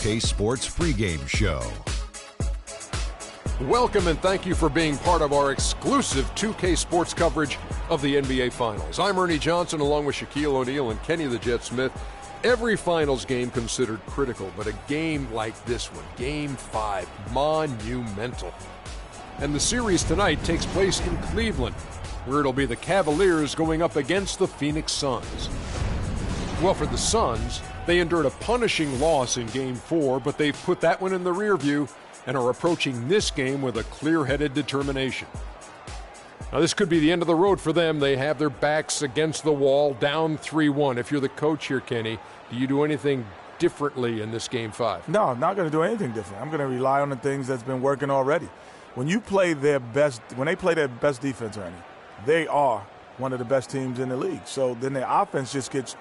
2K Sports pregame show. Welcome and thank you for being part of our exclusive 2K Sports coverage of the NBA Finals. I'm Ernie Johnson along with Shaquille O'Neal and Kenny the Jet Smith. Every Finals game considered critical, but a game like this one, Game 5, monumental. And the series tonight takes place in Cleveland, where it'll be the Cavaliers going up against the Phoenix Suns. Well, for the Suns, they endured a punishing loss in Game 4, but they've put that one in the rear view and are approaching this game with a clear-headed determination. Now, this could be the end of the road for them. They have their backs against the wall, down 3-1. If you're the coach here, Kenny, do you do anything differently in this Game 5? No, I'm not going to do anything different. I'm going to rely on the things that's been working already. When they play their best defense, Ernie, they are one of the best teams in the league. So then their offense just gets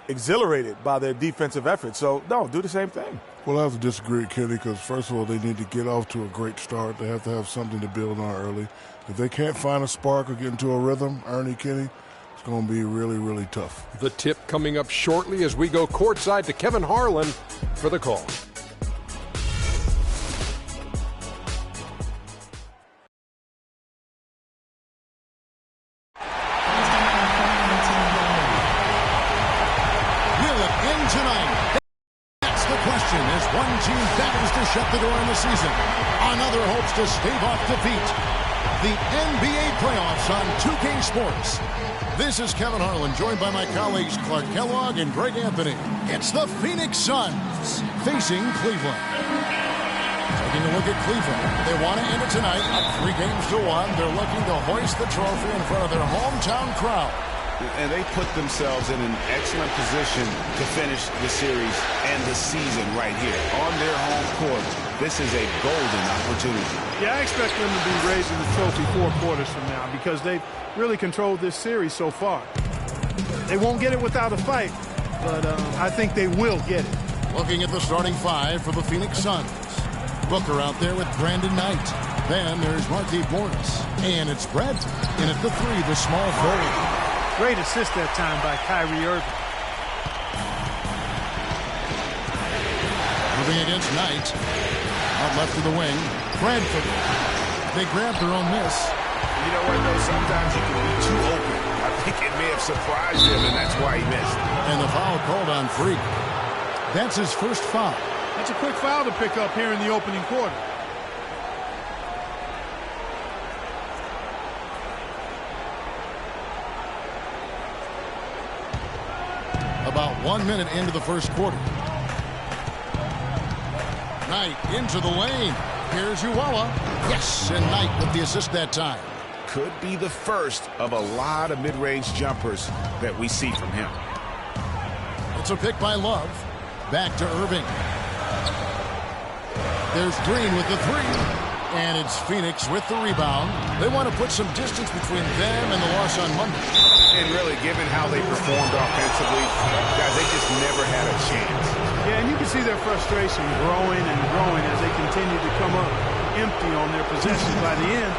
exhilarated by their defensive effort. So, no, do the same thing. Well, I have to disagree, Kenny, because first of all, they need to get off to a great start. They have to have something to build on early. If they can't find a spark or get into a rhythm, Ernie, Kenny, it's going to be really, really tough. The tip coming up shortly as we go courtside to Kevin Harlan for the call. Shut the door in the season. Another hopes to stave off defeat. The NBA playoffs on 2K Sports. This is Kevin Harlan, joined by my colleagues Clark Kellogg and Greg Anthony. It's the Phoenix Suns facing Cleveland. Taking a look at Cleveland. They want to end it tonight up 3-1. They're looking to hoist the trophy in front of their hometown crowd. And they put themselves in an excellent position to finish the series and the season right here on their home court. This is a golden opportunity. Yeah, I expect them to be raising the trophy 4 quarters from now because they've really controlled this series so far. They won't get it without a fight, but I think they will get it. Looking at the starting 5 for the Phoenix Suns. Booker out there with Brandon Knight. Then there's Markieff Morris. And it's Brett in at the 3, the small forward. Great assist that time by Kyrie Irving. Moving against Knight. Out left to the wing. Bradford. They grabbed their own miss. You know what, though? Sometimes you can be too open. I think it may have surprised him, and that's why he missed. And the foul called on Freak. That's his first foul. That's a quick foul to pick up here in the opening quarter. About 1 minute into the first quarter. Knight into the lane. Here's Uwella. Yes, and Knight with the assist that time. Could be the first of a lot of mid-range jumpers that we see from him. It's a pick by Love. Back to Irving. There's Green with the 3. And it's Phoenix with the rebound. They want to put some distance between them and the loss on Monday. And really, given how they performed offensively, guys, they just never had a chance. Yeah, and you can see their frustration growing and growing as they continue to come up empty on their possessions. By the end,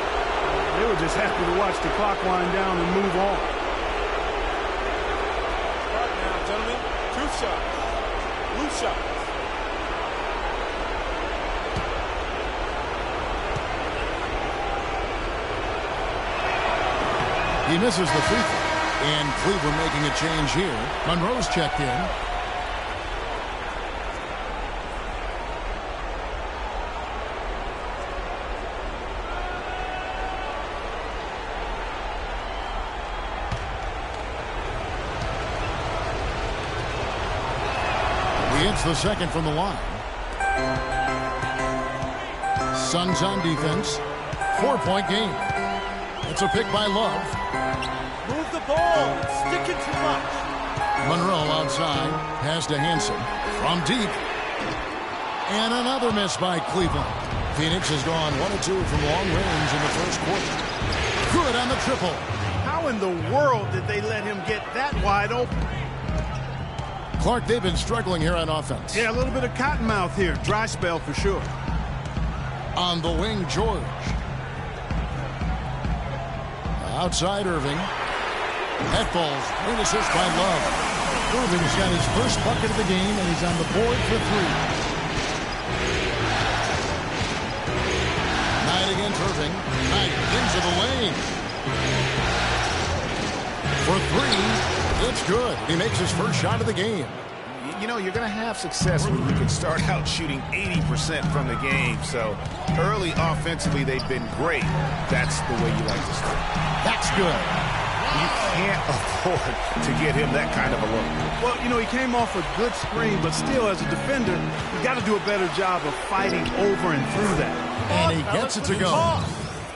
they were just happy to watch the clock wind down and move on. All right now, gentlemen, 2 shots. Loose shots. He misses the free throw. And Cleveland making a change here. Monroe's checked in. He hits the second from the line. Suns on defense. 4-point game. It's a pick by Love. Move the ball. It's sticking too much. Monroe outside. Pass to Hansen. From deep. And another miss by Cleveland. Phoenix has gone 1 of 2 from long range in the first quarter. Good on the triple. How in the world did they let him get that wide open? Clark, they've been struggling here on offense. Yeah, a little bit of cottonmouth here. Dry spell for sure. On the wing, George. Outside Irving. That falls. Great assist by Love. Irving's got his first bucket of the game, and he's on the board for 3. Irving. Knight into the lane. For three. It's good. He makes his first shot of the game. You know, you're going to have success when you can start out shooting 80% from the game. So early offensively, they've been great. That's the way you like to start. That's good. You can't afford to get him that kind of a look. Well, you know, he came off a good screen, but still, as a defender, you got to do a better job of fighting over and through that. And he gets it to go.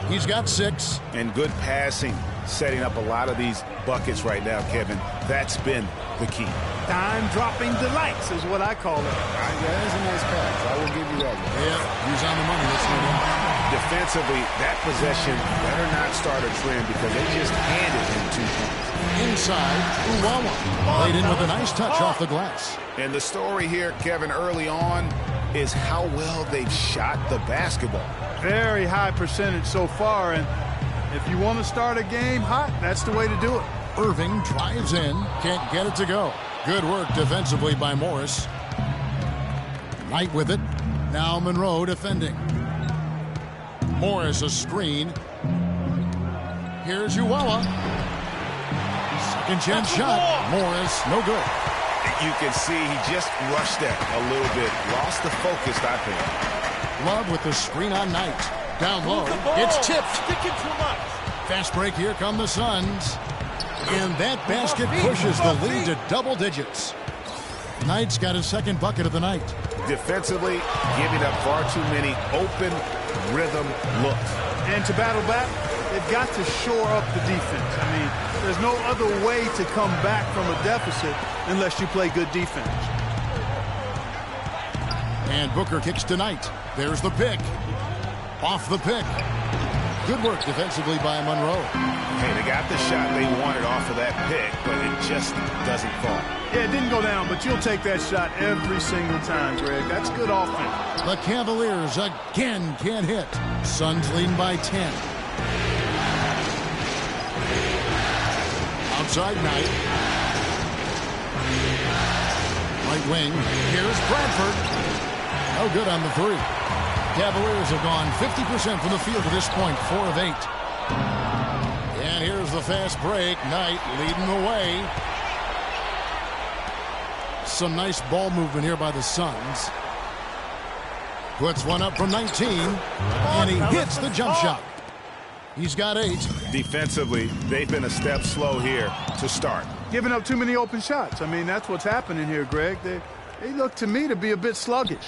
He's got 6. And good passing, setting up a lot of these buckets right now, Kevin. That's been the key. Dime-dropping delights is what I call it. Yeah, that's a nice pass. I will give you that one. Yeah, he's on the money. Let's move on. Defensively, that possession better not start a trend because they just handed him 2 points. Inside, Uwawa. Played in with a nice touch off the glass. And the story here, Kevin, early on is how well they've shot the basketball. Very high percentage so far, and if you want to start a game hot, that's the way to do it. Irving drives in, can't get it to go. Good work defensively by Morris. Knight with it. Now Monroe defending. Morris a screen. Here's Uwawa. Second chance shot. Morris, no good. You can see he just rushed that a little bit. Lost the focus, I think. Love with the screen on Knight. Down low. It's tipped. Sticking too much. Fast break. Here come the Suns. And that basket pushes the lead to double digits. Knight's got his second bucket of the night. Defensively, giving up far too many open rhythm looks. And to battle back, they've got to shore up the defense. I mean, there's no other way to come back from a deficit unless you play good defense. And Booker kicks to Knight. There's the pick. Off the pick. Good work defensively by Monroe. Hey, they got the shot they wanted off of that pick, but it just doesn't fall. Yeah, it didn't go down, but you'll take that shot every single time, Greg. That's good offense. The Cavaliers again can't hit. Suns leading by 10. Outside Knight. Right wing. Here's Bradford. No good on the 3. Cavaliers have gone 50% from the field to this point, 4 of 8. And here's the fast break. Knight leading the way. Some nice ball movement here by the Suns. Puts one up from 19, and he hits the jump shot. He's got 8. Defensively, they've been a step slow here to start. Giving up too many open shots. I mean, that's what's happening here, Greg. They look to me to be a bit sluggish.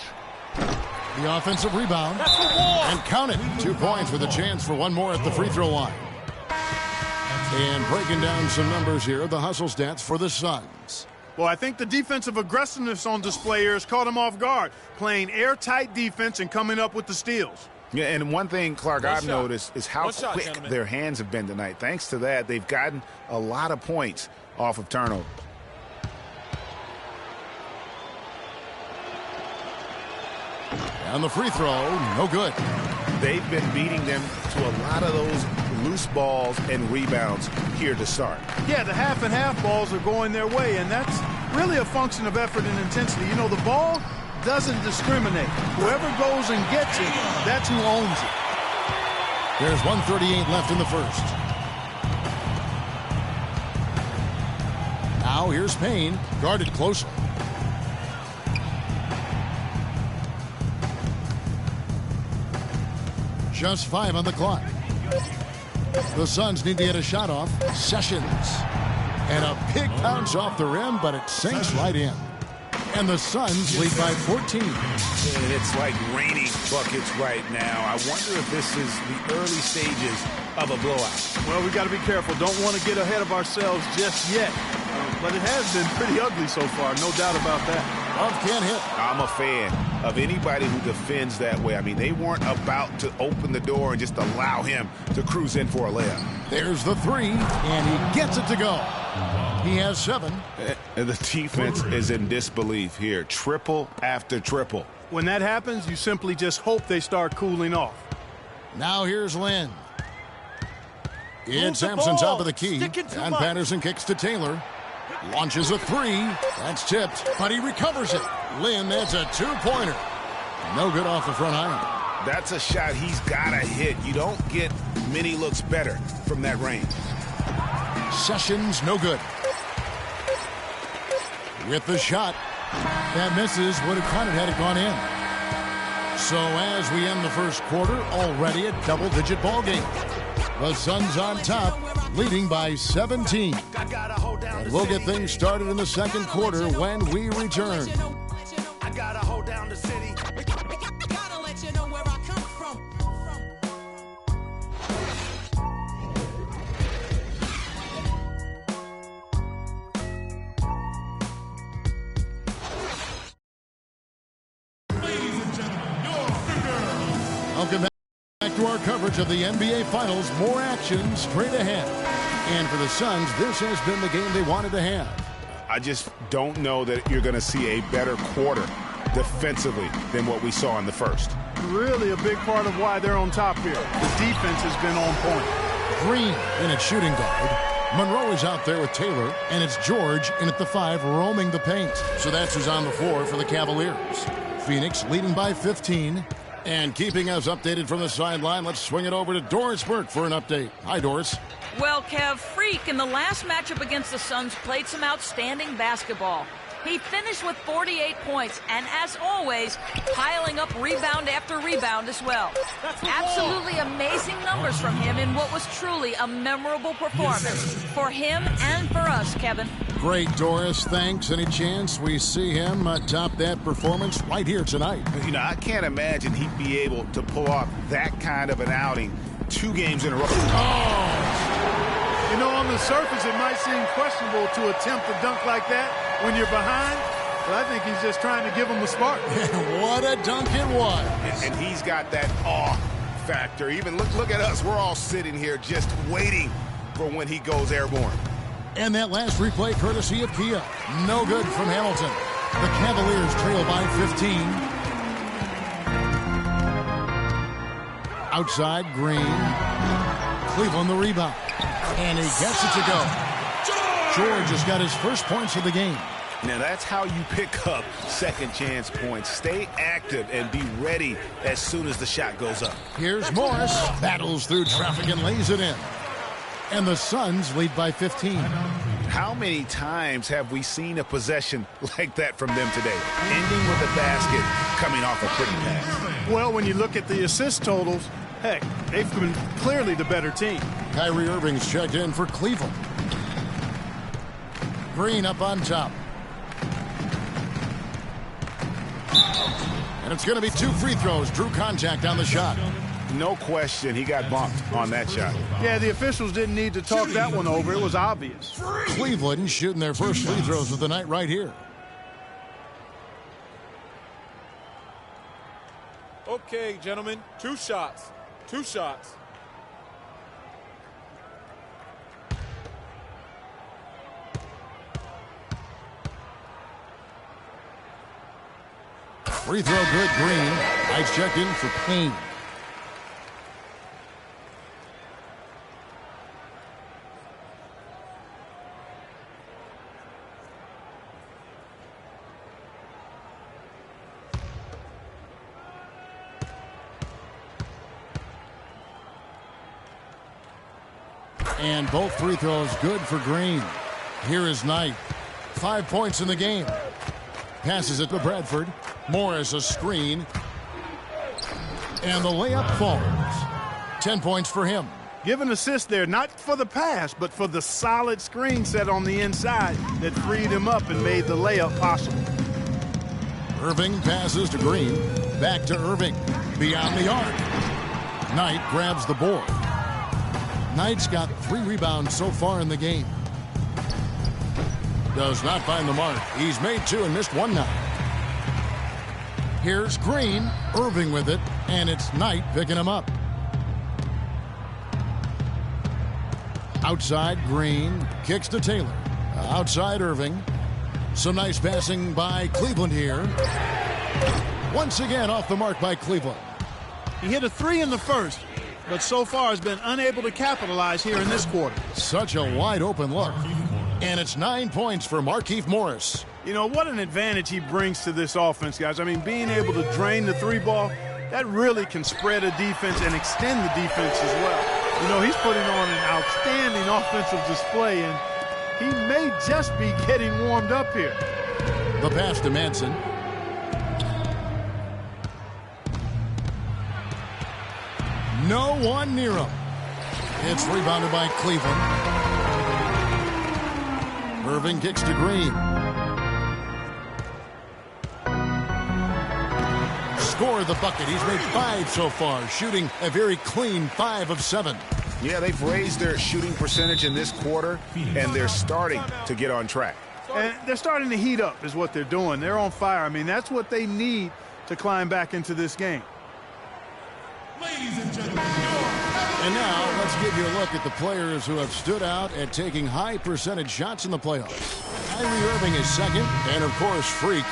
The offensive rebound. And count it. 2 points with a chance for one more at the free throw line. And breaking down some numbers here, the hustle stats for the Suns. Well, I think the defensive aggressiveness on display here has caught them off guard. Playing airtight defense and coming up with the steals. Yeah, and one thing, Clark, I've noticed is how quick their hands have been tonight. Thanks to that, they've gotten a lot of points off of turnover. And the free throw, no good. They've been beating them to a lot of those loose balls and rebounds here to start. Yeah, the half and half balls are going their way, and that's really a function of effort and intensity. You know, the ball doesn't discriminate. Whoever goes and gets it, that's who owns it. There's 1:38 left in the first. Now here's Payne, guarded closely. Just 5 on the clock. The Suns need to get a shot off. Sessions. And a big bounce off the rim, but it sinks right in. And the Suns lead by 14. And it's like raining buckets right now. I wonder if this is the early stages of a blowout. Well, we got to be careful. Don't want to get ahead of ourselves just yet. But it has been pretty ugly so far, no doubt about that. Love can't hit. I'm a fan of anybody who defends that way. I mean, they weren't about to open the door and just allow him to cruise in for a layup. There's the 3, and he gets it to go. He has 7. And the defense is in disbelief here. Triple after triple. When that happens, you simply just hope they start cooling off. Now here's Lynn. It's Sampson top of the key. And Patterson kicks to Taylor. Launches a 3. That's tipped, but he recovers it. Lynn, that's a 2-pointer. No good off the front iron. That's a shot he's got to hit. You don't get many looks better from that range. Sessions, no good. With the shot. That misses. Would have caught it had it gone in. So as we end the first quarter, already a double-digit ball game. The Suns on top, leading by 17. And we'll get things started in the second quarter when we return. I gotta hold down the city. Gotta let you know where I come from. Welcome back to our coverage of the NBA Finals. More action straight ahead. And for the Suns, this has been the game they wanted to have. I just don't know that you're going to see a better quarter defensively than what we saw in the first. Really a big part of why they're on top here. The defense has been on point. Green in at shooting guard. Monroe is out there with Taylor, and it's George in at the 5 roaming the paint. So that's who's on the floor for the Cavaliers. Phoenix leading by 15. And keeping us updated from the sideline, let's swing it over to Doris Burke for an update. Hi, Doris. Well, Kev, Freak in the last matchup against the Suns played some outstanding basketball. He finished with 48 points, and as always, piling up rebound after rebound as well. Absolutely amazing numbers from him in what was truly a memorable performance for him and for us, Kevin. Great, Doris. Thanks. Any chance we see him top that performance right here tonight? You know, I can't imagine he'd be able to pull off that kind of an outing 2 games in a row. You know, on the surface, it might seem questionable to attempt a dunk like that when you're behind, but I think he's just trying to give him a spark. What a dunk it was. And he's got that awe factor. Even look at us. We're all sitting here just waiting for when he goes airborne. And that last replay courtesy of Kia. No good from Hamilton. The Cavaliers trail by 15. Outside, Green. Cleveland the rebound. And he gets it to go. George has got his first points of the game. Now that's how you pick up second chance points. Stay active and be ready as soon as the shot goes up. Here's Morris. Battles through traffic and lays it in. And the Suns lead by 15. How many times have we seen a possession like that from them today? Ending with a basket, coming off a pretty pass. Well, when you look at the assist totals, heck, they've been clearly the better team. Kyrie Irving's checked in for Cleveland. Green up on top. And it's going to be 2 free throws. Drew contact on the shot. No question, he got bumped on that shot. Yeah, the officials didn't need to talk that one over. It was obvious. Cleveland shooting their first free throws of the night right here. Okay, gentlemen, 2 shots. 2 shots. Free throw good, Green. Ice checked in for Payne. And both free throws good for Green. Here is Knight. 5 points in the game. Passes it to Bradford. Morris a screen. And the layup falls. 10 points for him. Give an assist there, not for the pass, but for the solid screen set on the inside that freed him up and made the layup possible. Irving passes to Green. Back to Irving. Beyond the arc. Knight grabs the board. Knight's got 3 rebounds so far in the game. Does not find the mark. He's made 2 and missed 1 now. Here's Green. Irving with it. And it's Knight picking him up. Outside, Green. Kicks to Taylor. Outside, Irving. Some nice passing by Cleveland here. Once again off the mark by Cleveland. He hit a 3 in the first, but so far has been unable to capitalize here in this quarter. Such a wide open look. And it's 9 points for Markieff Morris. You know, what an advantage he brings to this offense, guys. I mean, being able to drain the 3 ball, that really can spread a defense and extend the defense as well. You know, he's putting on an outstanding offensive display, and he may just be getting warmed up here. The pass to Manson. No one near him. It's rebounded by Cleveland. Irving kicks to Green. Score the bucket. He's made 5 so far, shooting a very clean 5 of 7. Yeah, they've raised their shooting percentage in this quarter, and they're starting to get on track. And they're starting to heat up is what they're doing. They're on fire. I mean, that's what they need to climb back into this game. Ladies and gentlemen, and now let's give you a look at the players who have stood out at taking high percentage shots in the playoffs. Kyrie Irving is second, and of course, Freak.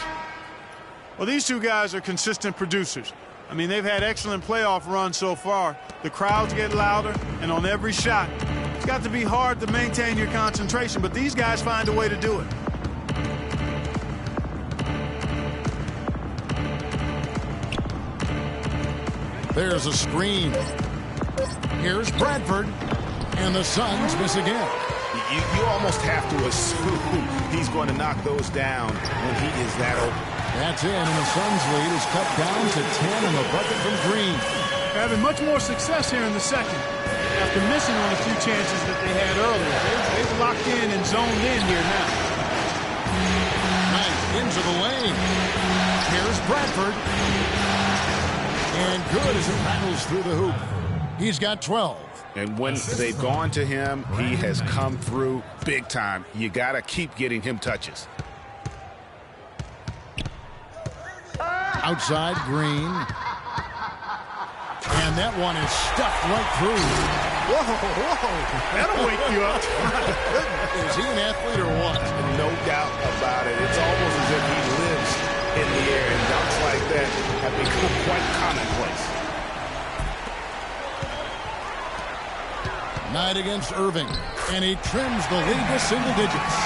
Well, these two guys are consistent producers. I mean, they've had excellent playoff runs so far. The crowds get louder, and on every shot, it's got to be hard to maintain your concentration, but these guys find a way to do it. There's a screen. Here's Bradford, and the Suns miss again. You almost have to assume he's going to knock those down when he is that open. That's in, and the Suns' lead is cut down to 10 on the bucket from Green. They're having much more success here in the second after missing on a few chances that they had earlier. They've locked in and zoned in here now. Knight into the lane. Here's Bradford. And good as it rattles through the hoop. He's got 12. And when they've gone to him, he has come through big time. You got to keep getting him touches. Outside, Green. And that one is stuffed right through. Whoa, that'll wake you up. Is he an athlete or what? No doubt about it. It's almost as if he lives in the air, and dunks like that have become quite commonplace. Knight against Irving, and he trims the lead to single digits.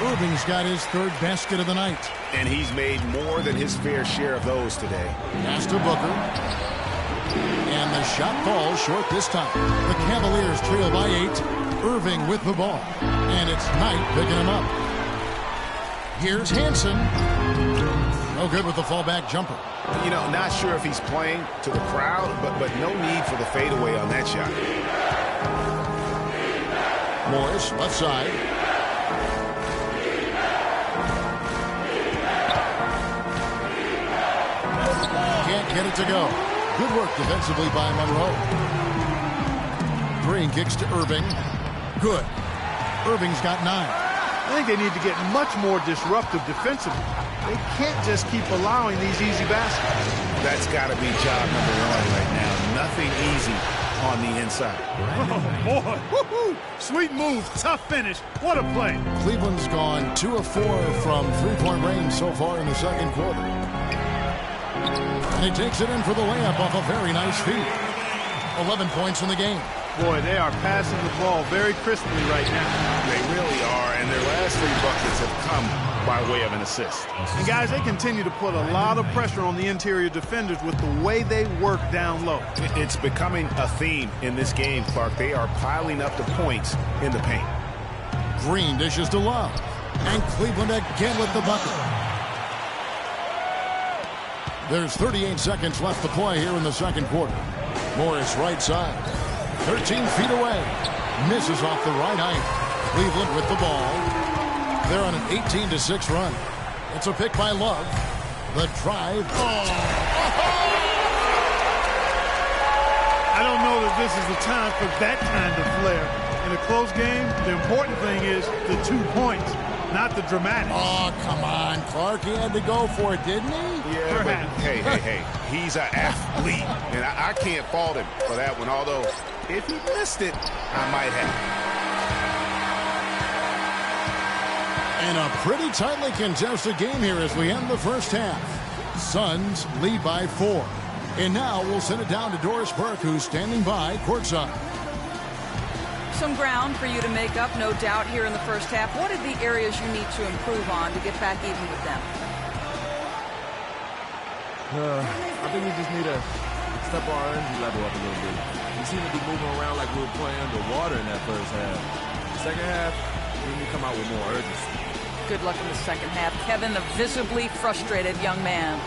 Irving's got his 3rd basket of the night. And he's made more than his fair share of those today. Pass to Booker. And the shot falls short this time. The Cavaliers trail by 8. Irving with the ball. And it's Knight picking him up. Here's Hansen. No good with the fallback jumper. You know, not sure if he's playing to the crowd, but no need for the fadeaway on that shot. Morris, left side. Can't get it to go. Good work defensively by Monroe. Green kicks to Irving. Good. Irving's got 9. I think they need to get much more disruptive defensively. They can't just keep allowing these easy baskets. That's got to be job number 1 right now. Nothing easy on the inside. Oh, boy. Woo-hoo. Sweet move. Tough finish. What a play. Cleveland's gone 2 of 4 from 3-point range so far in the second quarter. And he takes it in for the layup off a very nice feed. 11 points in the game. Boy, they are passing the ball very crisply right now. They really are, and their last 3 buckets have come by way of an assist. And guys, they continue to put a lot of pressure on the interior defenders with the way they work down low. It's becoming a theme in this game, Clark. They are piling up the points in the paint. Green dishes to Love. And Cleveland again with the bucket. There's 38 seconds left to play here in the second quarter. Morris right side. 13 feet away. Misses off the right eye. Cleveland with the ball. They're on an 18-6 run. It's a pick by Love. The drive. I don't know that this is the time for that kind of flair. In a close game, the important thing is the 2 points, not the dramatics. Oh, come on, Clark. He had to go for it, didn't he? Yeah, but hey. He's an athlete, and I can't fault him for that one, although if he missed it, I might have. And a pretty tightly contested game here as we end the first half. Suns lead by 4. And now we'll send it down to Doris Burke, who's standing by courtside. Some ground for you to make up, no doubt, here in the first half. What are the areas you need to improve on to get back even with them? I think we just need to step our energy level up a little bit. We seem to be moving around like we were playing underwater in that first half. The second half, we need to come out with more urgency. Good luck in the second half, Kevin, the visibly frustrated young man.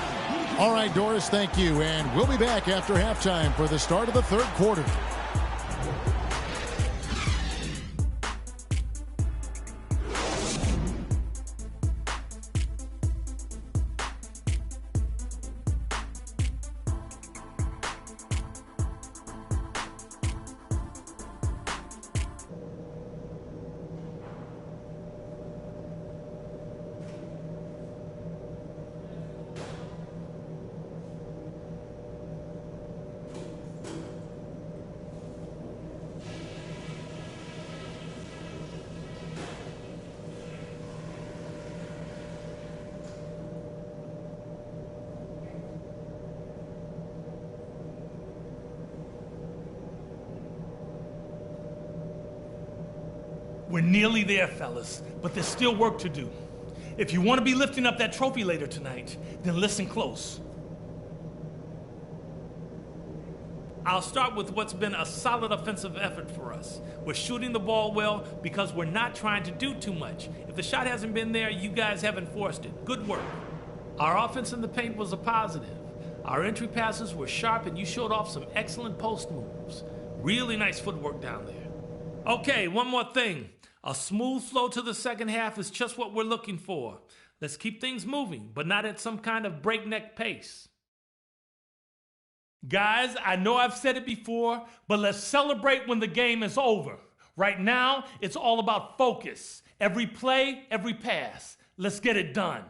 All right, Doris, thank you. And we'll be back after halftime for the start of the third quarter. We're nearly there, fellas, but there's still work to do. If you want to be lifting up that trophy later tonight, then listen close. I'll start with what's been a solid offensive effort for us. We're shooting the ball well because we're not trying to do too much. If the shot hasn't been there, you guys haven't forced it. Good work. Our offense in the paint was a positive. Our entry passes were sharp and you showed off some excellent post moves. Really nice footwork down there. Okay, one more thing. A smooth flow to the second half is just what we're looking for. Let's keep things moving, but not at some kind of breakneck pace. Guys, I know I've said it before, but let's celebrate when the game is over. Right now, it's all about focus. Every play, every pass. Let's get it done.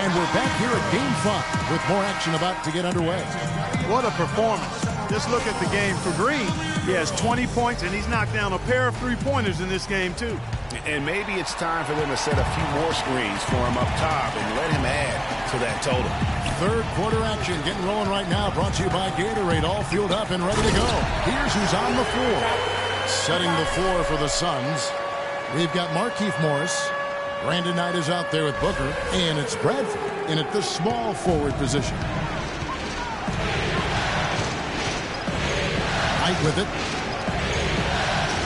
And we're back here at Game 5 with more action about to get underway. What a performance. Just look at the game for Green. He has 20 points, and he's knocked down a pair of three-pointers in this game, too. And maybe it's time for them to set a few more screens for him up top and let him add to that total. Third quarter action getting rolling right now. Brought to you by Gatorade. All fueled up and ready to go. Here's who's on the floor. Setting the floor for the Suns. We've got Markieff Morris. Brandon Knight is out there with Booker. And it's Bradford in at the small forward position. Knight with it.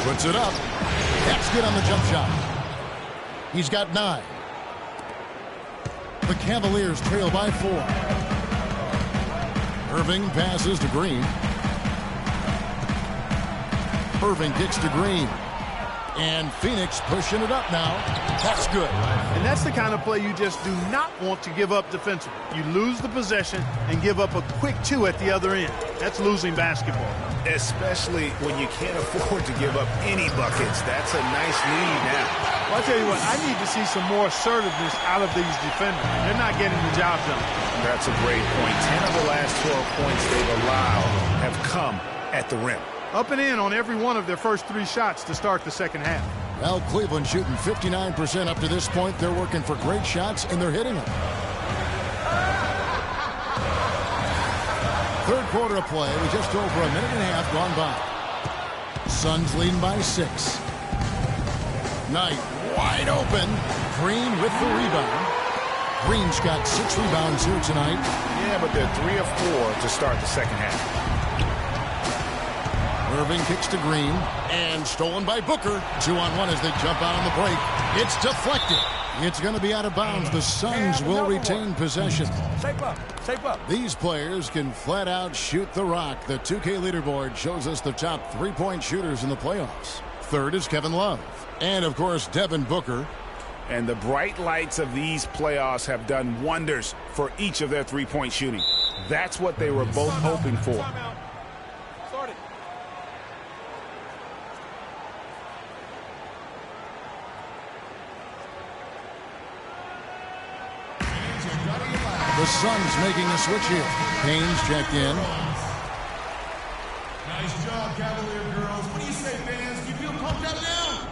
Puts it up. That's good on the jump shot. He's got 9. The Cavaliers trail by 4. Irving passes to Green. Irving kicks to Green. And Phoenix pushing it up now. That's good. And that's the kind of play you just do not want to give up defensively. You lose the possession and give up a quick 2 at the other end. That's losing basketball. Especially when you can't afford to give up any buckets. That's a nice lead now. Well, I tell you what, I need to see some more assertiveness out of these defenders. They're not getting the job done. That's a great point. 10 of the last 12 points they've allowed have come at the rim. Up and in on every one of their first 3 shots to start the second half. Well, Cleveland shooting 59% up to this point. They're working for great shots, and they're hitting them. Third quarter of play with just over a minute and a half gone by. Suns leading by 6. Knight wide open. Green with the rebound. Green's got 6 rebounds here tonight. Yeah, but they're 3 of 4 to start the second half. Irving kicks to Green, and stolen by Booker. 2-on-1 as they jump out on the break. It's deflected. It's going to be out of bounds. The Suns will retain possession. Shape up. Shape up. These players can flat out shoot the rock. The 2K leaderboard shows us the top 3-point shooters in the playoffs. Third is Kevin Love. And, of course, Devin Booker. And the bright lights of these playoffs have done wonders for each of their 3-point shooting. That's what they were both hoping for. The Suns making a switch here. Haynes checked in. Nice job, Cavalier girls. What do you say, fans? Do you feel pumped up now?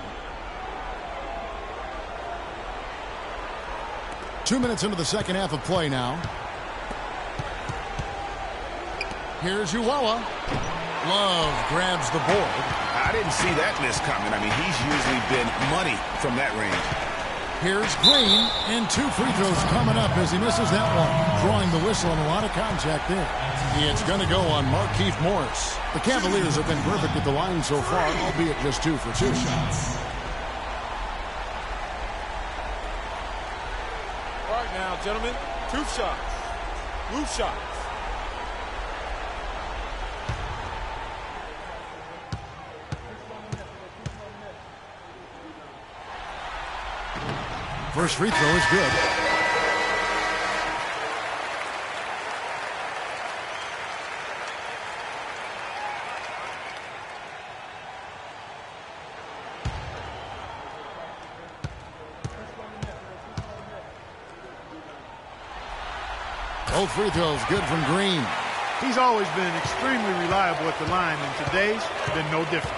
2 minutes into the second half of play now. Here's Uwala. Love grabs the board. I didn't see that miss coming. I mean, he's usually been money from that range. Here's Green, and 2 free throws coming up as he misses that one. Drawing the whistle and a lot of contact there. It's going to go on Markieff Morris. The Cavaliers have been perfect at the line so far, albeit just 2 for 2. All right now, gentlemen, 2 shots. Blue shots. First free throw is good. Both free throws good from Green. He's always been extremely reliable at the line, and today's been no different.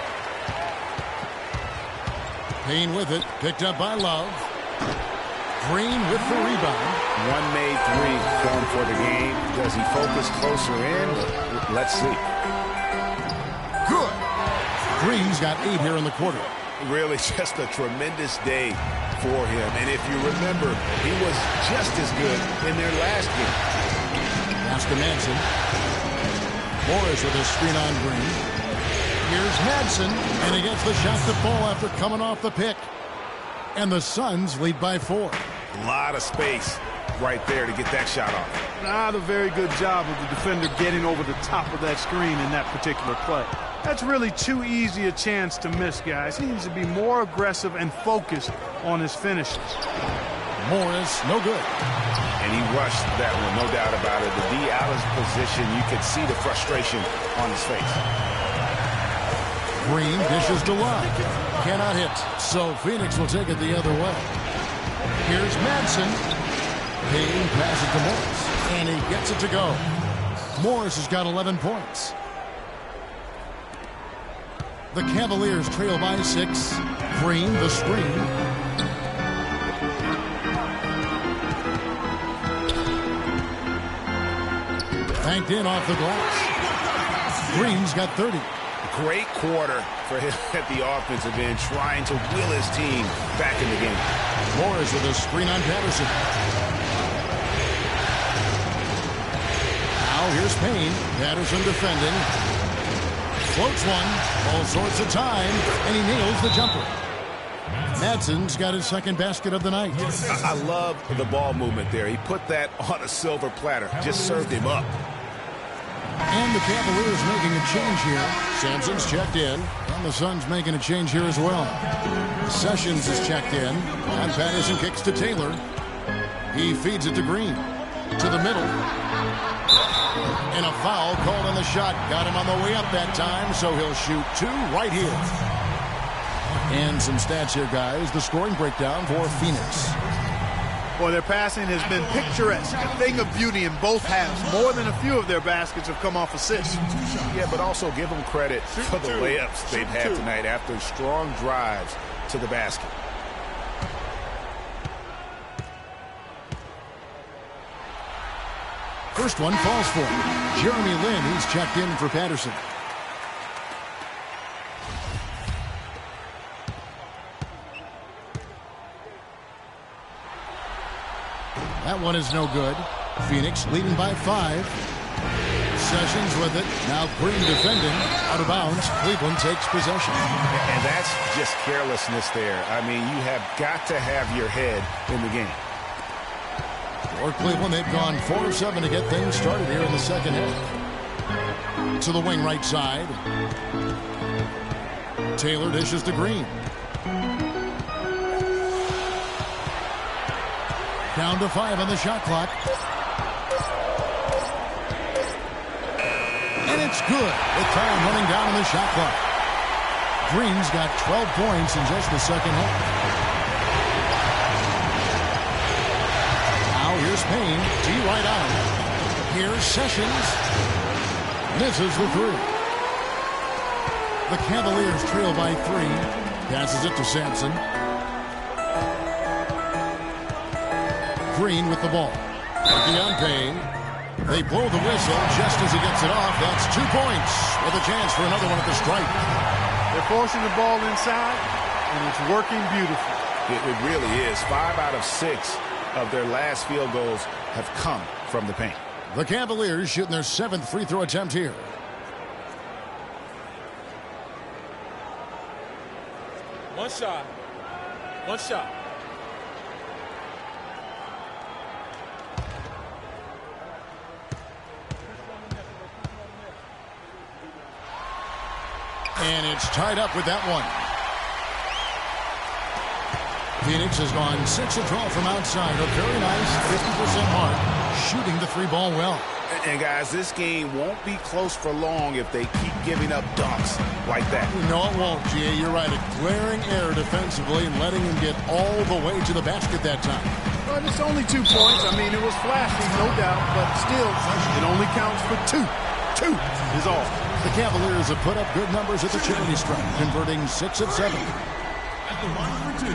Payne with it, picked up by Love. Green with the rebound. One made 3 going for the game. Does he focus closer in? Let's see. Good. Green's got 8 here in the quarter. Really just a tremendous day for him. And if you remember, he was just as good in their last game. Pass to Manson. Morris with a screen on Green. Here's Madsen, and he gets the shot to fall after coming off the pick. And the Suns lead by 4. A lot of space right there to get that shot off. Not a very good job of the defender getting over the top of that screen in that particular play. That's really too easy a chance to miss, guys. He needs to be more aggressive and focused on his finishes. Morris, no good. And he rushed that one, no doubt about it. The D out of position, you could see the frustration on his face. Green dishes to Love. Cannot hit, so Phoenix will take it the other way. Here's Madsen. Payne passes to Morris, and he gets it to go. Morris has got 11 points. The Cavaliers trail by 6. Green, the screen. Banked in off the glass. Green's got 30. Great quarter for him at the offensive end, trying to will his team back in the game. Morris with a screen on Patterson. Now here's Payne. Patterson defending. Floats one. All sorts of time. And he nails the jumper. Madsen's got his second basket of the night. I love the ball movement there. He put that on a silver platter. Just served him up. And the Cavaliers making a change here. Sampson's checked in. And the Suns making a change here as well. Sessions is checked in. And Patterson kicks to Taylor. He feeds it to Green. To the middle. And a foul called on the shot. Got him on the way up that time, so he'll shoot 2 right here. And some stats here, guys. The scoring breakdown for Phoenix. Boy, their passing has been picturesque. A thing of beauty in both halves. More than a few of their baskets have come off assists. Yeah, but also give them credit for the layups they've had tonight after strong drives to the basket. First one falls for him. Jeremy Lin, he's checked in for Patterson. That one is no good. Phoenix leading by 5. Sessions with it. Now Green defending. Out of bounds. Cleveland takes possession. And that's just carelessness there. I mean, you have got to have your head in the game. For Cleveland, they've gone 4 of 7 to get things started here in the second half. To the wing right side. Taylor dishes to Green. Down to 5 on the shot clock. And it's good with time running down on the shot clock. Green's got 12 points in just the second half. Now here's Payne. D right on. Here's Sessions. Misses the 3. The Cavaliers trail by 3. Passes it to Sampson. Green with the ball. Working on Payne. They blow the whistle just as he gets it off. That's 2 points with a chance for another one at the stripe. They're forcing the ball inside, and it's working beautifully. It really is. 5 out of 6 of their last field goals have come from the paint. The Cavaliers shooting their 7th free throw attempt here. One shot. One shot. And it's tied up with that one. Phoenix has gone 6 of 12 from outside. A very nice 50% mark, shooting the 3-ball well. And guys, this game won't be close for long if they keep giving up dunks like that. No, it won't, G.A. You're right. A glaring error defensively and letting him get all the way to the basket that time. But it's only 2 points. I mean, it was flashy, no doubt, but still, it only counts for 2. 2 is all. The Cavaliers have put up good numbers at the charity stripe, converting 6 of 7. At the line for 2.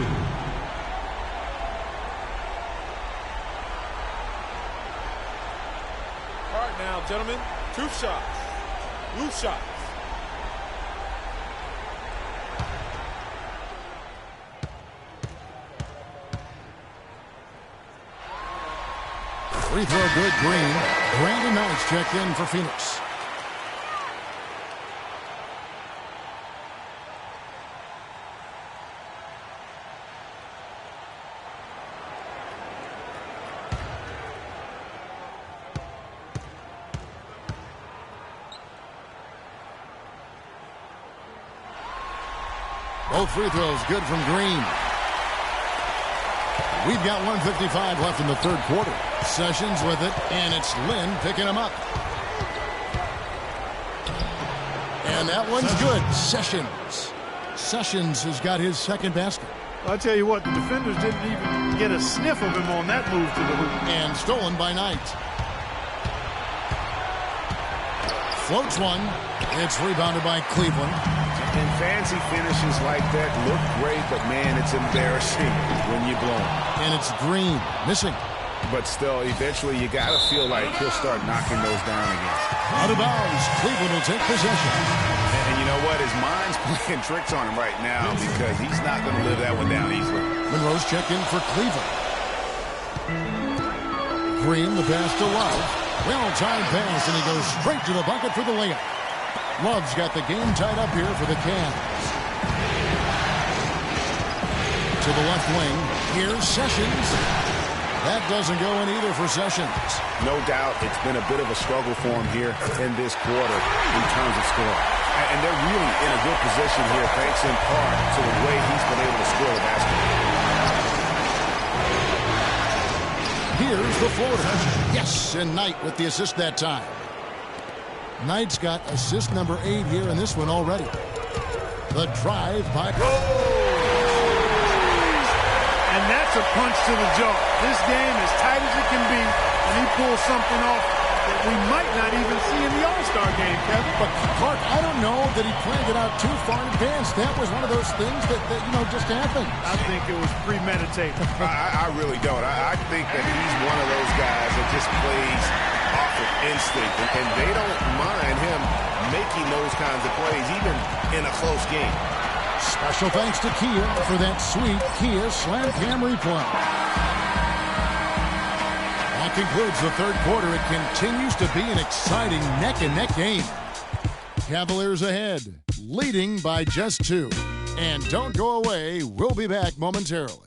All right now, gentlemen, 2 shots. Loose shots. Free throw good, Green. Brandon Knight's checked in for Phoenix. Both free throws good from Green. We've got 1:55 left in the 3rd quarter. Sessions with it, and it's Lynn picking him up. And that one's good. Sessions has got his 2nd basket. I'll tell you what, the defenders didn't even get a sniff of him on that move to the hoop. And stolen by Knight. Floats one. It's rebounded by Cleveland. And fancy finishes like that look great, but man, it's embarrassing when you blow them. And it's Green missing. But still, eventually you got to feel like he'll start knocking those down again. Out of bounds. Cleveland will take possession. And you know what? His mind's playing tricks on him right now because he's not going to live that one down easily. Monroe's checked in for Cleveland. Green, the pass to Love. Well-timed pass, and he goes straight to the bucket for the layup. Love's got the game tied up here for the Cavs. To the left wing. Here's Sessions. That doesn't go in either for Sessions. No doubt it's been a bit of a struggle for him here in this quarter in terms of scoring. And they're really in a good position here thanks in part to the way he's been able to score the basketball. Here's the floater. Yes, and Knight with the assist that time. Knight's got assist number 8 here in this one already. The drive by... And that's a punch to the jaw. This game as tight as it can be, and he pulls something off that we might not even see in the All-Star game, Kevin. But, Clark, I don't know that he planned it out too far in advance. That was one of those things that just happened. I think it was premeditated. I really don't. I think that he's one of those guys that just plays off of instinct, and they don't mind him making those kinds of plays, even in a close game. Special thanks to Kia for that sweet Kia Slam Cam replay. That concludes the 3rd quarter. It continues to be an exciting neck-and-neck game. Cavaliers ahead, leading by just 2. And don't go away. We'll be back momentarily.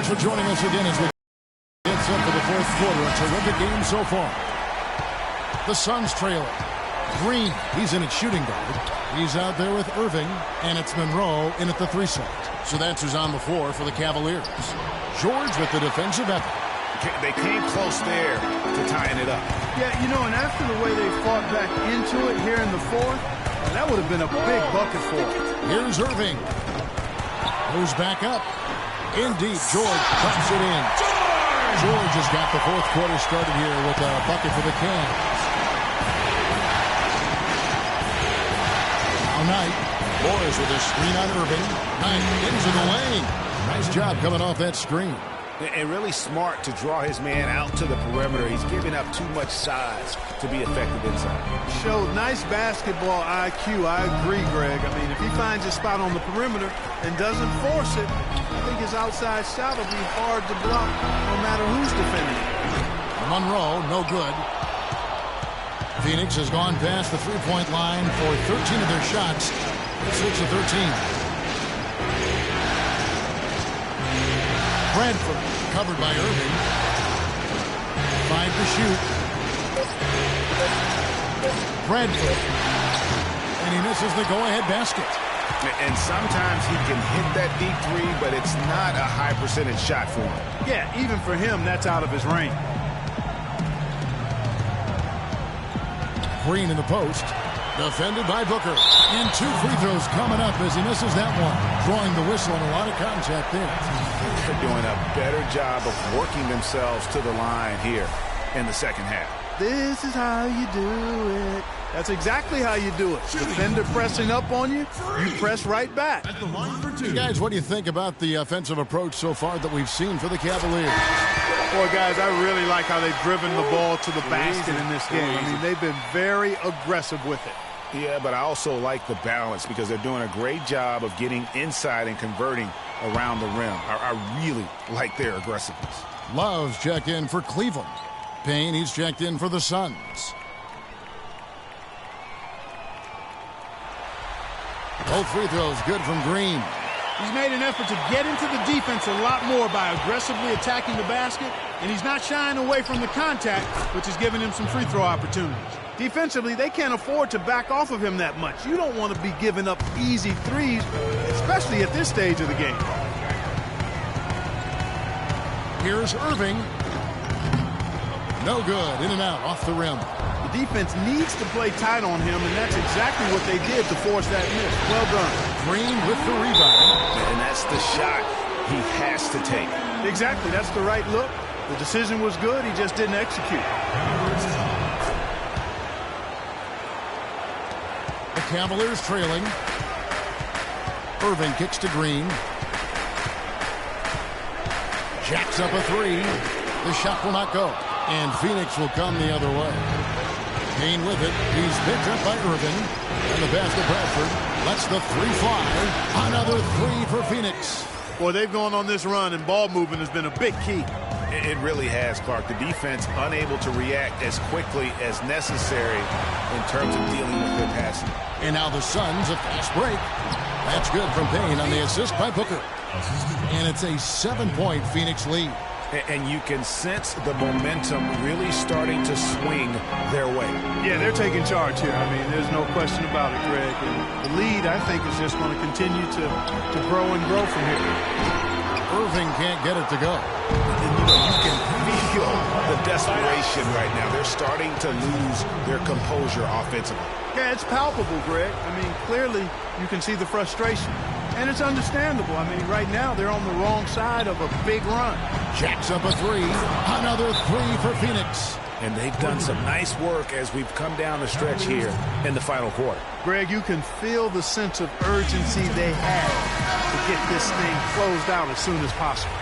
For joining us again as we get set for the 4th quarter. A terrific game so far. The Suns trailing. Green, he's in at shooting guard. He's out there with Irving, and it's Monroe in at the 3 slot. So that's who's on the floor for the Cavaliers. George with the defensive effort. They came close there to tying it up. Yeah, and after the way they fought back into it here in the 4th, that would have been a big bucket for them. Here's Irving. Goes back up. Indeed, George drops it in. George has got the 4th quarter started here with a bucket for the Cavs. Knight. Morris with a screen on Irving. Knight into the lane. Nice job coming off that screen. And really smart to draw his man out to the perimeter. He's giving up too much size to be effective inside. Showed nice basketball IQ. I agree, Greg. I mean, if he finds a spot on the perimeter and doesn't force it, I think his outside shot will be hard to block no matter who's defending it. Monroe, no good. Phoenix has gone past the three-point line for 13 of their shots. 6 of 13. Bradford covered by Irving. 5 to shoot. Bradford. And he misses the go-ahead basket. And sometimes he can hit that deep three, but it's not a high percentage shot for him. Yeah, even for him, that's out of his range. Green in the post. Defended by Booker. And 2 free throws coming up as he misses that one. Drawing the whistle and a lot of contact there. They're doing a better job of working themselves to the line here in the second half. This is how you do it. That's exactly how you do it. Defender pressing up on you, you press right back. At the line for 2. Guys, what do you think about the offensive approach so far that we've seen for the Cavaliers? Boy, guys, I really like how they've driven the ball to the basket in this game. I mean, they've been very aggressive with it. Yeah, but I also like the balance because they're doing a great job of getting inside and converting around the rim. I really like their aggressiveness. Love's checked in for Cleveland. Payne, he's checked in for the Suns. Both free throws good from Green. He's made an effort to get into the defense a lot more by aggressively attacking the basket, and he's not shying away from the contact, which is giving him some free throw opportunities. Defensively, they can't afford to back off of him that much. You don't want to be giving up easy threes, especially at this stage of the game. Here's Irving. No good. In and out, off the rim. The defense needs to play tight on him, and that's exactly what they did to force that miss. Well done. Green with the rebound. And that's the shot he has to take. Exactly. That's the right look. The decision was good. He just didn't execute. The Cavaliers trailing. Irving kicks to Green. Jacks up a 3. The shot will not go. And Phoenix will come the other way. Payne with it. He's picked up by Irving. And the pass to Bradford. Lets the 3 fly. Another 3 for Phoenix. Boy, they've gone on this run, and ball movement has been a big key. It really has, Clark. The defense unable to react as quickly as necessary in terms of dealing with their passing. And now the Suns, a fast break. That's good from Payne on the assist by Booker. And it's a 7-point Phoenix lead. And you can sense the momentum really starting to swing their way. Yeah, they're taking charge here. I mean, there's no question about it, Greg. And the lead, I think, is just going to continue to grow and grow from here. Irving can't get it to go. You can feel the desperation right now. They're starting to lose their composure offensively. Yeah, it's palpable, Greg. I mean, clearly you can see the frustration. And it's understandable. I mean, right now they're on the wrong side of a big run. Jacks up a 3. Another 3 for Phoenix. And they've done some nice work as we've come down the stretch here in the final quarter. Greg, you can feel the sense of urgency they have to get this thing closed out as soon as possible.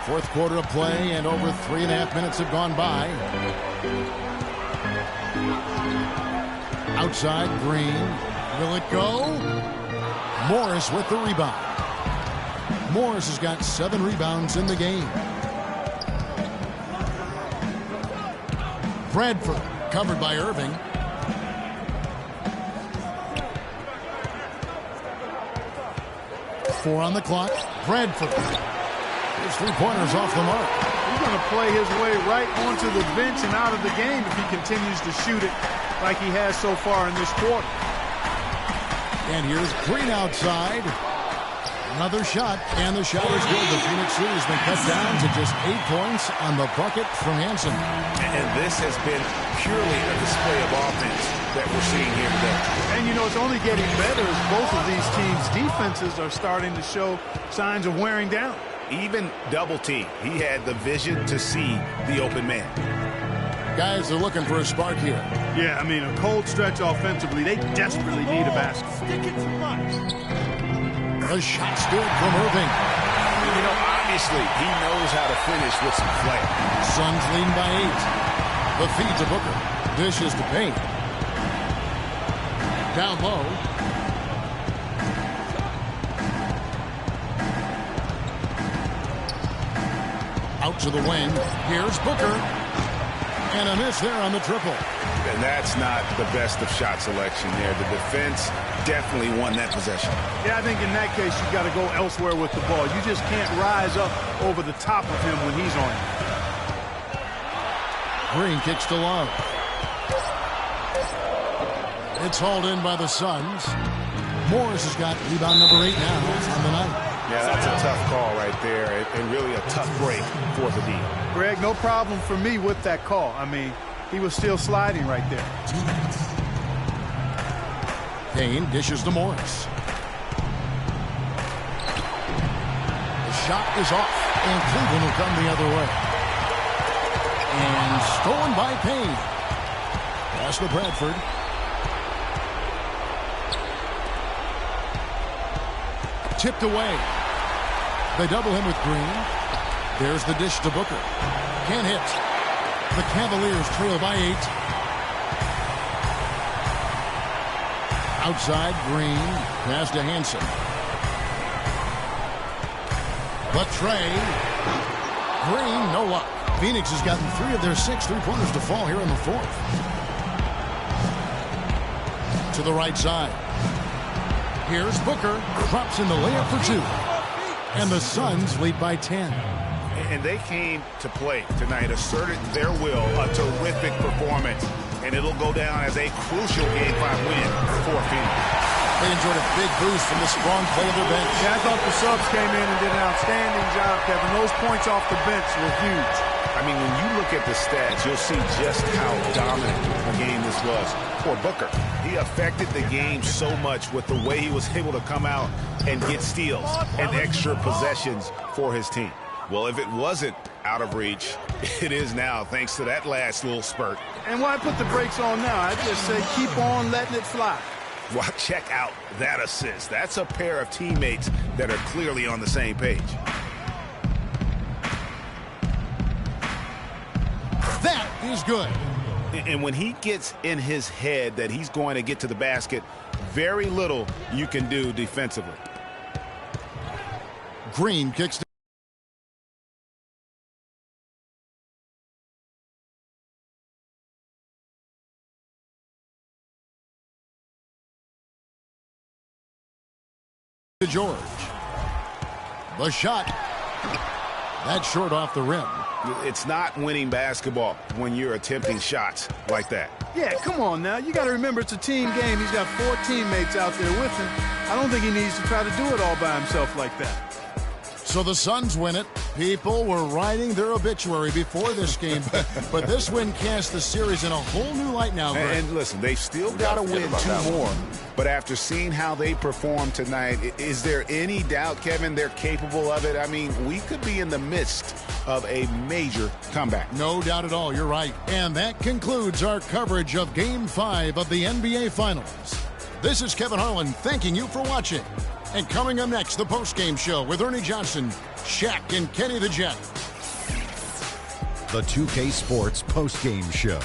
Fourth quarter of play, and over 3.5 minutes have gone by. Outside, Green. Will it go? Morris with the rebound. Morris has got 7 rebounds in the game. Bradford covered by Irving. Four on the clock. Bradford. His 3-pointers off the mark. He's going to play his way right onto the bench and out of the game if he continues to shoot it like he has so far in this quarter. And here's Green outside. Another shot, and the shot is good. The Phoenix lead has been cut down to just 8 points on the bucket from Hansen. And this has been purely a display of offense that we're seeing here today. And, you know, it's only getting better as both of these teams' defenses are starting to show signs of wearing down. Even double team, he had the vision to see the open man. Guys, they're looking for a spark here. Yeah, I mean, a cold stretch offensively. They desperately need a basket. Stick it too much. The shot's good from Irving. You know, obviously, he knows how to finish with some flair. Suns leading by 8. The feed to Booker. Dishes to Payne. Down low. Out to the wing. Here's Booker. And a miss there on the triple. And that's not the best of shot selection there. The defense definitely won that possession. Yeah, I think in that case, you got to go elsewhere with the ball. You just can't rise up over the top of him when he's on you. Green kicks to Love. It's hauled in by the Suns. Morris has got rebound number 8 now on the night. Yeah, that's a tough call right there, and really a tough break for the D. Greg, no problem for me with that call. I mean, he was still sliding right there. Payne dishes to Morris. The shot is off, and Cleveland will come the other way. And stolen by Payne. Pass to Bradford. Tipped away. They double him with Green. There's the dish to Booker. Can't hit. The Cavaliers trail by 8. Outside, Green. Pass to Hansen. The tray. Green, no luck. Phoenix has gotten 3 of their 6 3-pointers to fall here in the 4th. To the right side. Here's Booker. Drops in the layup for 2. And the Suns lead by 10. And they came to play tonight, asserted their will, a terrific performance. And it'll go down as a crucial Game 5 win for Phoenix. They enjoyed a big boost from the strong play of their bench. Yeah, I thought the subs came in and did an outstanding job, Kevin. Those points off the bench were huge. I mean, when you look at the stats, you'll see just how dominant a game this was for Booker. He affected the game so much with the way he was able to come out and get steals and extra possessions for his team. Well, if it wasn't out of reach, it is now, thanks to that last little spurt. And why put the brakes on now? I just say keep on letting it fly. Well, check out that assist. That's a pair of teammates that are clearly on the same page. That is good. And when he gets in his head that he's going to get to the basket, very little you can do defensively. Green kicks to George. The shot. That's short off the rim. It's not winning basketball when you're attempting shots like that. Yeah, come on now. You got to remember it's a team game. He's got 4 teammates out there with him. I don't think he needs to try to do it all by himself like that. So the Suns win it. People were writing their obituary before this game, but this win casts the series in a whole new light now, Greg. And listen, they've still got to win 2 more. But after seeing how they performed tonight, is there any doubt, Kevin, they're capable of it? I mean, we could be in the midst of a major comeback. No doubt at all. You're right. And that concludes our coverage of Game 5 of the NBA Finals. This is Kevin Harlan thanking you for watching. And coming up next, the postgame show with Ernie Johnson, Shaq, and Kenny the Jet. The 2K Sports postgame show.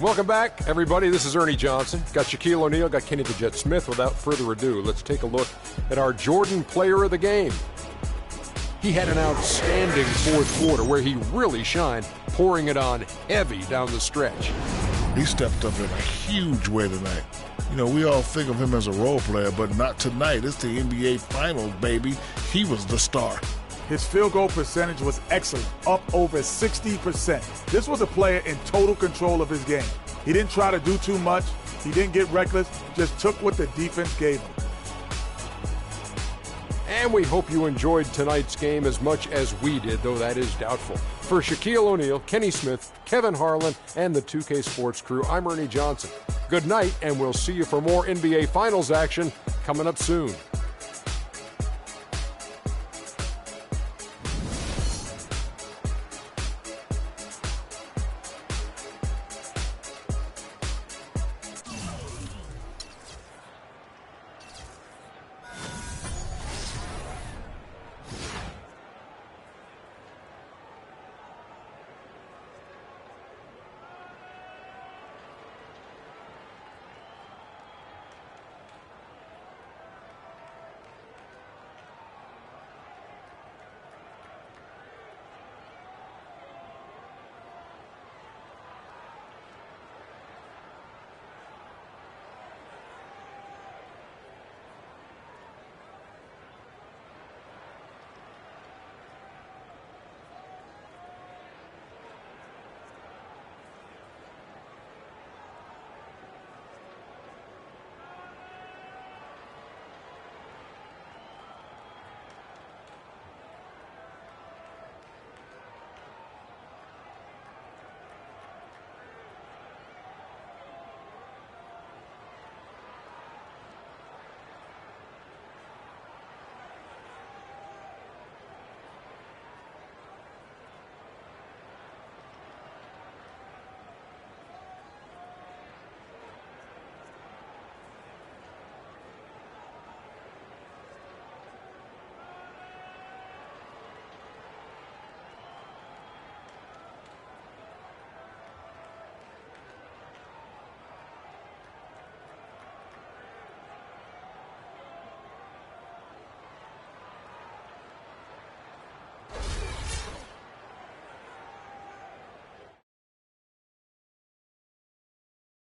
Welcome back, everybody. This is Ernie Johnson. Got Shaquille O'Neal, got Kenny the Jet Smith. Without further ado, let's take a look at our Jordan player of the game. He had an outstanding 4th quarter where he really shined, pouring it on heavy down the stretch. He stepped up in a huge way tonight. You know, we all think of him as a role player, but not tonight. It's the NBA Finals, baby. He was the star. His field goal percentage was excellent, up over 60%. This was a player in total control of his game. He didn't try to do too much. He didn't get reckless, just took what the defense gave him. And we hope you enjoyed tonight's game as much as we did, though that is doubtful. For Shaquille O'Neal, Kenny Smith, Kevin Harlan, and the 2K Sports crew, I'm Ernie Johnson. Good night, and we'll see you for more NBA Finals action coming up soon.